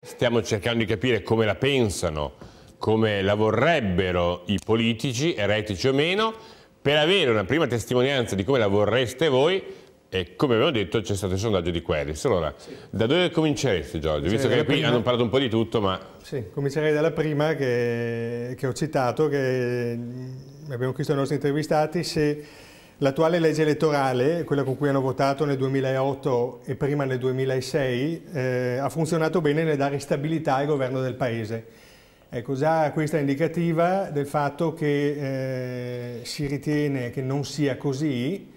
Stiamo cercando di capire come la pensano, come la vorrebbero i politici, eretici o meno, per avere una prima testimonianza di come la vorreste voi. E come abbiamo detto c'è stato il sondaggio di Queris. Allora, da dove cominceresti, Giorgio? Visto che qui hanno parlato un po' di tutto, ma... Sì, comincerei dalla prima che ho citato, che abbiamo chiesto ai nostri intervistati se l'attuale legge elettorale, quella con cui hanno votato nel 2008 e prima nel 2006, ha funzionato bene nel dare stabilità al governo del Paese. Ecco, già questa è indicativa del fatto che si ritiene che non sia così,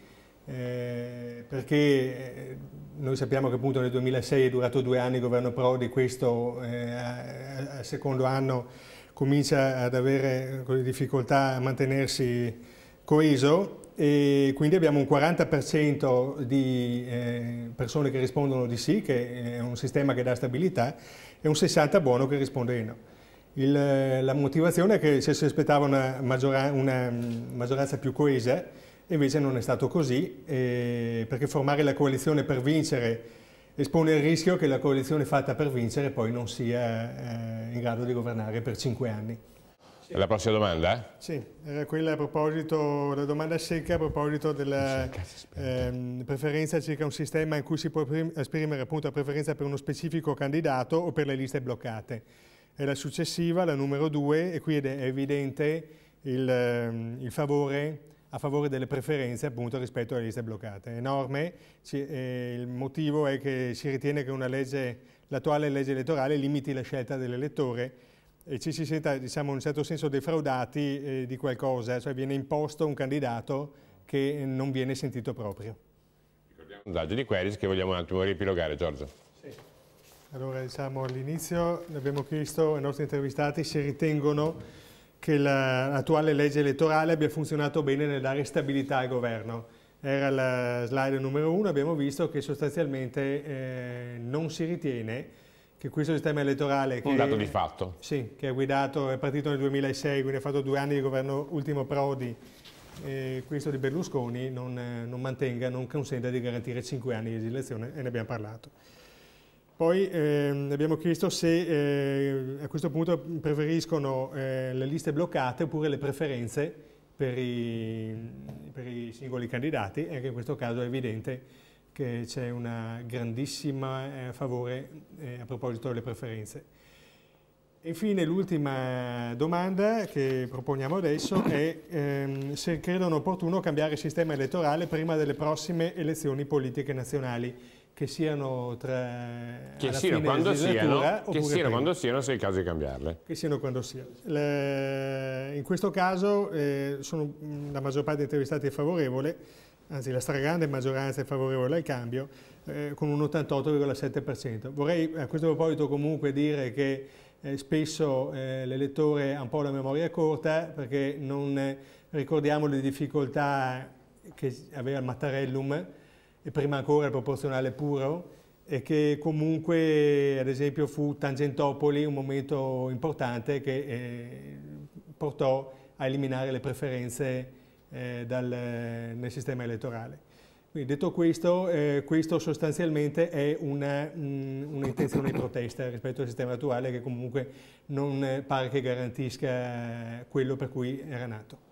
perché noi sappiamo che appunto nel 2006 è durato 2 anni il governo Prodi, questo al secondo anno comincia ad avere difficoltà a mantenersi coeso, e quindi abbiamo un 40% di persone che rispondono di sì, che è un sistema che dà stabilità, e un 60% buono che risponde di no. La motivazione è che si aspettava una maggioranza più coesa, e invece non è stato così, perché formare la coalizione per vincere espone il rischio che la coalizione fatta per vincere poi non sia in grado di governare per 5 anni. La prossima domanda? Sì, era quella a proposito, la domanda secca a proposito della preferenza circa un sistema in cui si può esprimere appunto la preferenza per uno specifico candidato o per le liste bloccate. È la successiva, la numero 2, e qui è evidente il favore a favore delle preferenze appunto rispetto alle liste bloccate. È enorme, il motivo è che si ritiene che l'attuale legge elettorale limiti la scelta dell'elettore e ci si senta, diciamo, in un certo senso defraudati di qualcosa, cioè viene imposto un candidato che non viene sentito proprio. Ricordiamo il sondaggio di Queris che vogliamo un attimo riepilogare, Giorgio. Sì. Allora, diciamo, all'inizio abbiamo chiesto ai nostri intervistati se ritengono che l'attuale legge elettorale abbia funzionato bene nel dare stabilità al governo. Era la slide numero 1, abbiamo visto che sostanzialmente non si ritiene che questo sistema elettorale... Un dato di fatto. Sì, che è partito nel 2006, quindi ha fatto 2 anni di governo ultimo Prodi, questo di Berlusconi, non consenta di garantire 5 anni di legislazione, e ne abbiamo parlato. Poi abbiamo chiesto se a questo punto preferiscono le liste bloccate oppure le preferenze per i singoli candidati, e anche in questo caso è evidente che c'è una grandissima favore a proposito delle preferenze. E infine l'ultima domanda che proponiamo adesso è se credono opportuno cambiare il sistema elettorale prima delle prossime elezioni politiche nazionali, che siano quando siano, se è il caso di cambiarle. Che siano quando siano. In questo caso la maggior parte degli intervistati è favorevole, anzi la stragrande maggioranza è favorevole al cambio, con un 88,7%. Vorrei a questo proposito comunque dire che spesso l'elettore ha un po' la memoria corta, perché non ricordiamo le difficoltà che aveva il Mattarellum, e prima ancora il proporzionale puro, e che comunque ad esempio fu Tangentopoli un momento importante che portò a eliminare le preferenze nel sistema elettorale. Quindi, detto questo, questo sostanzialmente è un'intenzione di protesta rispetto al sistema attuale, che comunque non pare che garantisca quello per cui era nato.